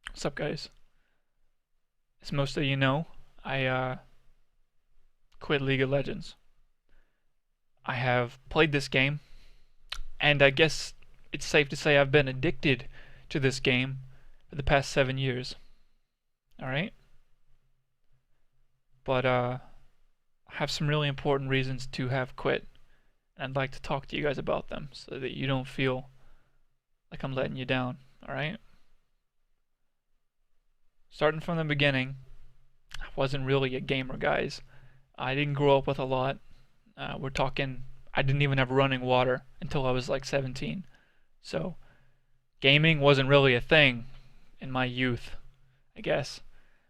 What's up, guys? As most of you know, I quit League of Legends. I have played this game, and I guess it's safe to say I've been addicted to this game for the past 7 years. Alright? But I have some really important reasons to have quit, and I'd like to talk to you guys about them so that you don't feel like I'm letting you down. Alright? Starting from the beginning, I wasn't really a gamer, guys. I didn't grow up with a lot. We're talking, I didn't even have running water until I was like 17. So, gaming wasn't really a thing in my youth, I guess.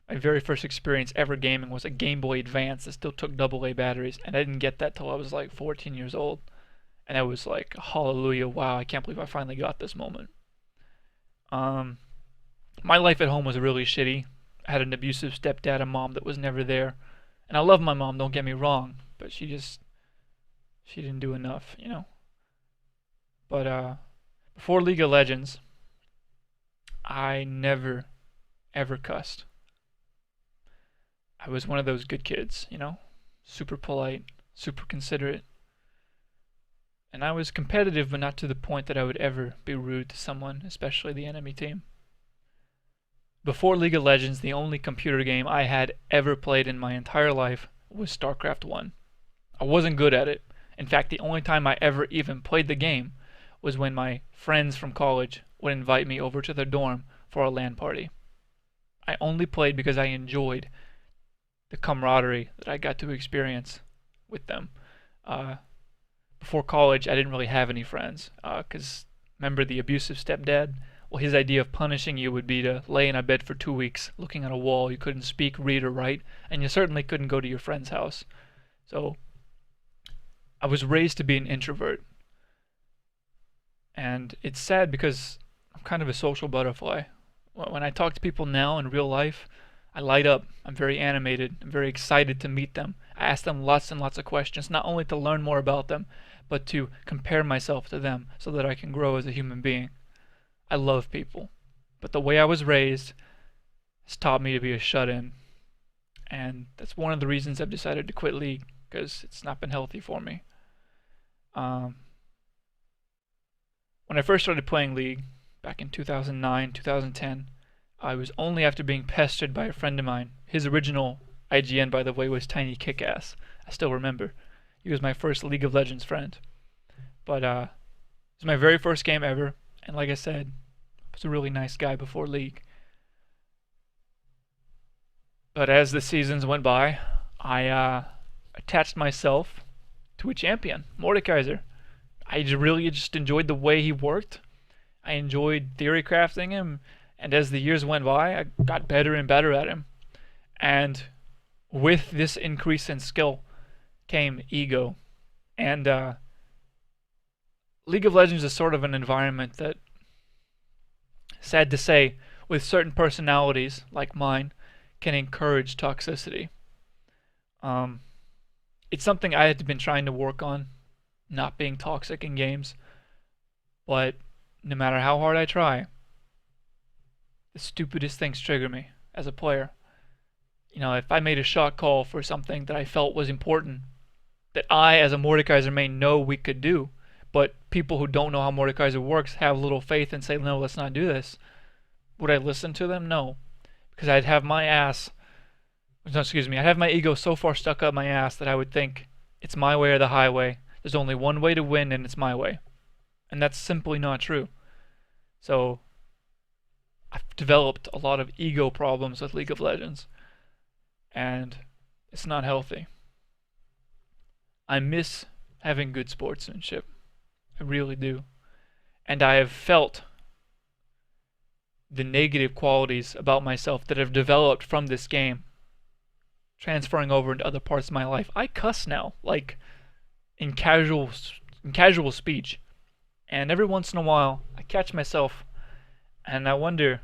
My very first experience ever gaming was a Game Boy Advance that still took AA batteries, and I didn't get that till I was like 14 years old. And I was like, hallelujah, wow, I can't believe I finally got this moment. Um, my life at home was really shitty. I had an abusive stepdad and mom that was never there. And I love my mom, don't get me wrong, but she didn't do enough. But before League of Legends, I never ever cussed. I was one of those good kids. Super polite, super considerate. And I was competitive, but not to the point that I would ever be rude to someone, especially the enemy team. Before League of Legends, the only computer game I had ever played in my entire life was StarCraft 1. I wasn't good at it. In fact, the only time I ever even played the game was when my friends from college would invite me over to their dorm for a LAN party. I only played because I enjoyed the camaraderie that I got to experience with them. Uh, Before college, I didn't really have any friends because remember the abusive stepdad? Well, his idea of punishing you would be to lay in a bed for 2 weeks looking at a wall. You couldn't speak, read, or write, and you certainly couldn't go to your friend's house. So I was raised to be an introvert. And it's sad because I'm kind of a social butterfly. When I talk to people now in real life, I light up. I'm very animated. I'm very excited to meet them. I ask them lots and lots of questions, not only to learn more about them, but to compare myself to them so that I can grow as a human being. I love people. But the way I was raised has taught me to be a shut in. And that's one of the reasons I've decided to quit League, because it's not been healthy for me. Um, when I first started playing League, back in 2009, 2010, I was only after being pestered by a friend of mine. His original IGN, by the way, was Tiny Kickass. I still remember. He was my first League of Legends friend. But it was my very first game ever, and like I said, I was a really nice guy before League. But as the seasons went by, I attached myself to a champion, Mordekaiser. I really just enjoyed the way he worked. I enjoyed theory crafting him, and as the years went by, I got better and better at him. And with this increase in skill came ego. And League of Legends is sort of an environment that, sad to say, with certain personalities like mine, can encourage toxicity. Um, it's something I had been trying to work on, not being toxic in games. But no matter how hard I try, the stupidest things trigger me as a player. If I made a shot call for something that I felt was important, that I, as a Mordekaiser, may know we could do, but people who don't know how Mordekaiser works have little faith and say, no, let's not do this. Would I listen to them? No. Because I'd have my ass, no, excuse me, I'd have my ego so far stuck up my ass that I would think, it's my way or the highway. There's only one way to win, and it's my way. And that's simply not true. So, I've developed a lot of ego problems with League of Legends, and it's not healthy. I miss having good sportsmanship. I really do. And I have felt the negative qualities about myself that have developed from this game transferring over into other parts of my life. I cuss now, like in casual speech. And every once in a while, I catch myself and I wonder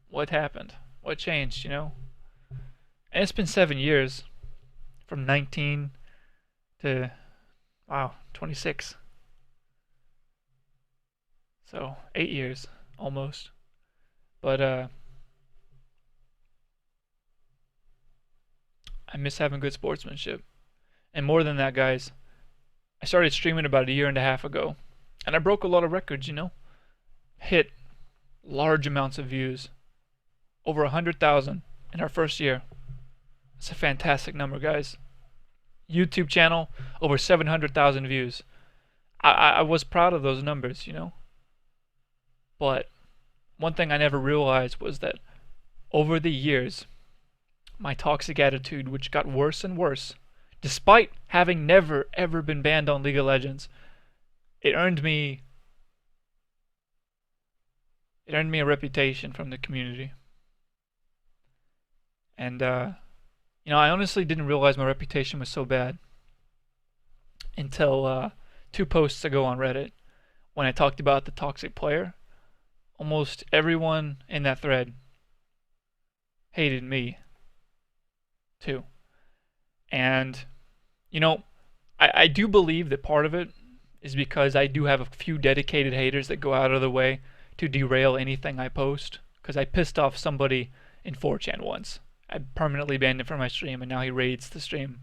what happened, what changed. And it's been 7 years, from 19 to, wow, 26. So 8 years almost. But I miss having good sportsmanship. And more than that, guys, I started streaming about a year and a half ago, and I broke a lot of records, hit large amounts of views, over 100,000 in our first year. It's a fantastic number, guys. YouTube channel, over 700,000 views. I was proud of those numbers. But one thing I never realized was that over the years, my toxic attitude, which got worse and worse, despite having never ever been banned on League of Legends, it earned me a reputation from the community. And I honestly didn't realize my reputation was so bad until 2 posts ago on Reddit when I talked about the toxic player. Almost everyone in that thread hated me too. And I do believe that part of it is because I do have a few dedicated haters that go out of their way to derail anything I post. Because I pissed off somebody in 4chan once. I permanently banned him from my stream, and now he raids the stream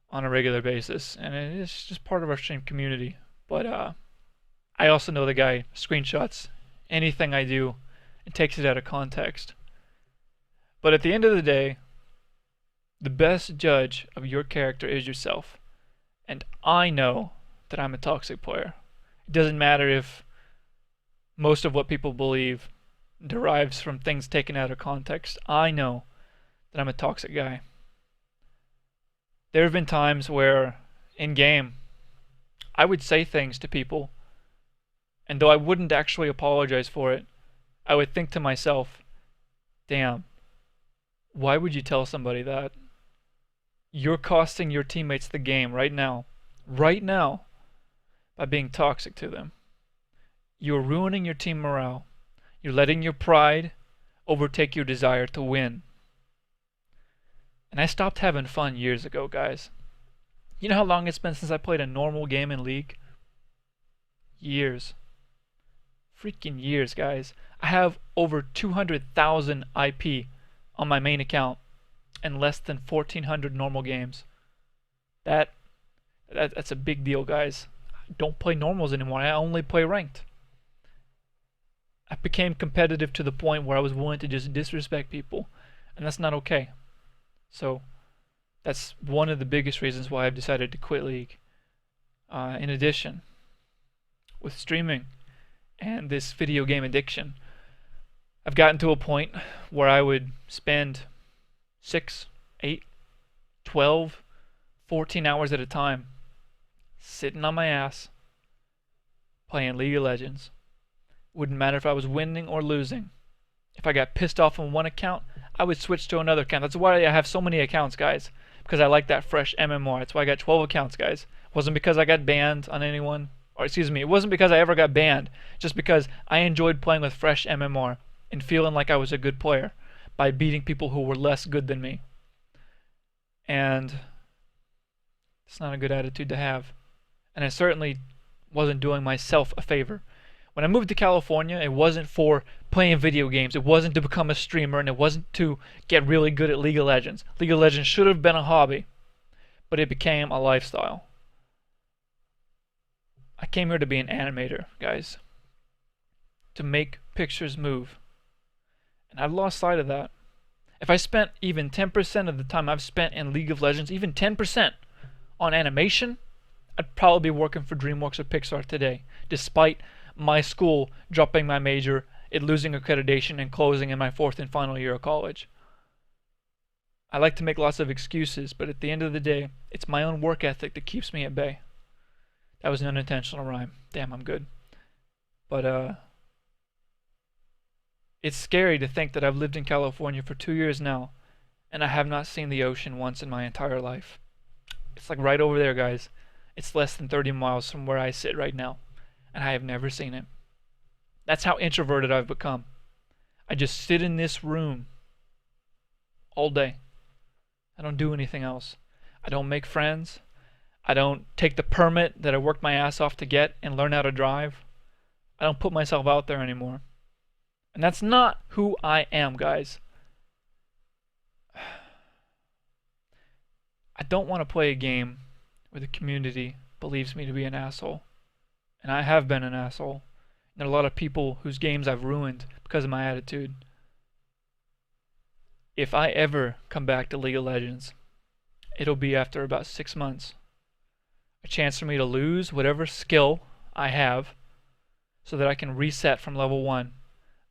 on a regular basis. And it's just part of our stream community. But I also know the guy screenshots anything I do and takes it out of context. But at the end of the day, the best judge of your character is yourself. And I know that I'm a toxic player. It doesn't matter if most of what people believe derives from things taken out of context. I know that I'm a toxic guy. There have been times where, in game, I would say things to people, and though I wouldn't actually apologize for it, I would think to myself, damn, why would you tell somebody that? You're costing your teammates the game right now, by being toxic to them. You're ruining your team morale. You're letting your pride overtake your desire to win. And I stopped having fun years ago, guys. You know how long it's been since I played a normal game in League? Years. Freaking years, guys. I have over 200,000 IP on my main account and less than 1,400 normal games. That's a big deal, guys. I don't play normals anymore. I only play ranked. I became competitive to the point where I was willing to just disrespect people, and that's not okay. So that's one of the biggest reasons why I've decided to quit League. In addition, with streaming and this video game addiction, I've gotten to a point where I would spend 6, 8, 12, 14 hours at a time sitting on my ass playing League of Legends. Wouldn't matter if I was winning or losing. If I got pissed off on one account, I would switch to another account. That's why I have so many accounts, guys. Because I like that fresh MMR. That's why I got 12 accounts, guys. It wasn't because I got banned on anyone. Or excuse me, it wasn't because I ever got banned. Just because I enjoyed playing with fresh MMR and feeling like I was a good player by beating people who were less good than me. And it's not a good attitude to have. And I certainly wasn't doing myself a favor. When I moved to California, it wasn't for playing video games. It wasn't to become a streamer, and it wasn't to get really good at League of Legends. League of Legends should have been a hobby, but it became a lifestyle. I came here to be an animator, guys. To make pictures move. And I've lost sight of that. If I spent even 10% of the time I've spent in League of Legends, even 10% on animation, I'd probably be working for DreamWorks or Pixar today, despite my school dropping my major, it losing accreditation, and closing in my 4th and final year of college. I like to make lots of excuses, but at the end of the day, it's my own work ethic that keeps me at bay. That was an unintentional rhyme. Damn, I'm good. But, it's scary to think that I've lived in California for 2 years now, and I have not seen the ocean once in my entire life. It's like right over there, guys. It's less than 30 miles from where I sit right now, and I have never seen it. That's how introverted I've become. I just sit in this room all day. I don't do anything else. I don't make friends. I don't take the permit that I worked my ass off to get and learn how to drive. I don't put myself out there anymore. And that's not who I am, guys. I don't want to play a game where the community believes me to be an asshole. And I have been an asshole. And there are a lot of people whose games I've ruined because of my attitude. If I ever come back to League of Legends, it'll be after about 6 months. A chance for me to lose whatever skill I have so that I can reset from level 1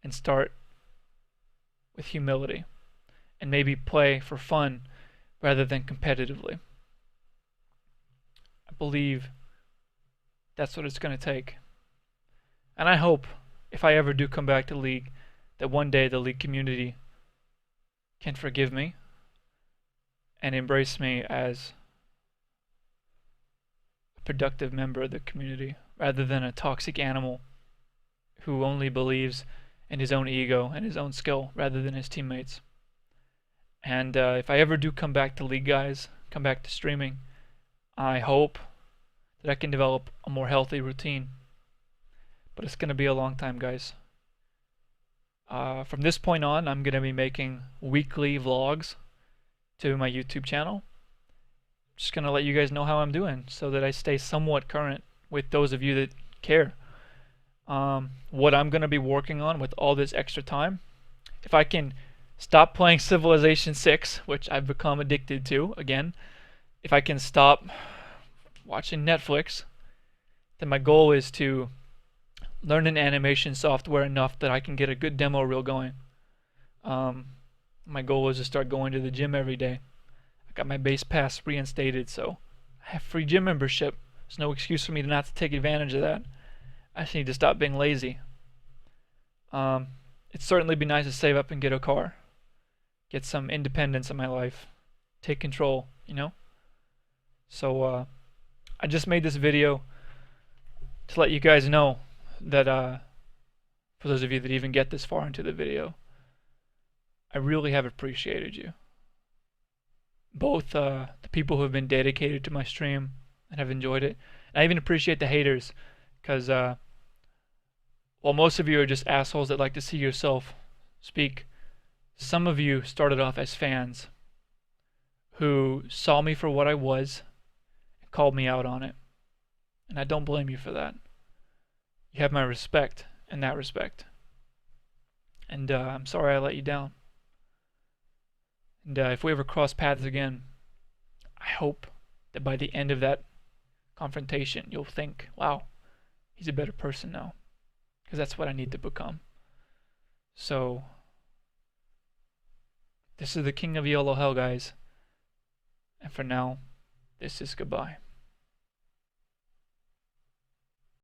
and start with humility and maybe play for fun rather than competitively. I believe that's what it's going to take. And I hope if I ever do come back to League that one day the League community can forgive me and embrace me as a productive member of the community rather than a toxic animal who only believes in his own ego and his own skill rather than his teammates. And if I ever do come back to League, guys, come back to streaming, I hope that I can develop a more healthy routine. But it's going to be a long time, guys. From this point on, I'm going to be making weekly vlogs to my YouTube channel. Just going to let you guys know how I'm doing so that I stay somewhat current with those of you that care. What I'm going to be working on with all this extra time, if I can stop playing Civilization 6, which I've become addicted to again, if I can stop watching Netflix, then my goal is to learn an animation software enough that I can get a good demo reel going. My goal is to start going to the gym every day. I got my base pass reinstated, so I have free gym membership. There's no excuse for me to not take advantage of that. I just need to stop being lazy. It'd certainly be nice to save up and get a car. Get some independence in my life. Take control, you know? So, I just made this video to let you guys know that, for those of you that even get this far into the video, I really have appreciated you. Both the people who have been dedicated to my stream and have enjoyed it. And I even appreciate the haters, because while most of you are just assholes that like to see yourself speak, some of you started off as fans who saw me for what I was and called me out on it. And I don't blame you for that. You have my respect in that respect. And I'm sorry I let you down. And if we ever cross paths again, I hope that by the end of that confrontation, you'll think, wow, he's a better person now. Because that's what I need to become. So, this is the King of Yellow Hell, guys. And for now, this is goodbye.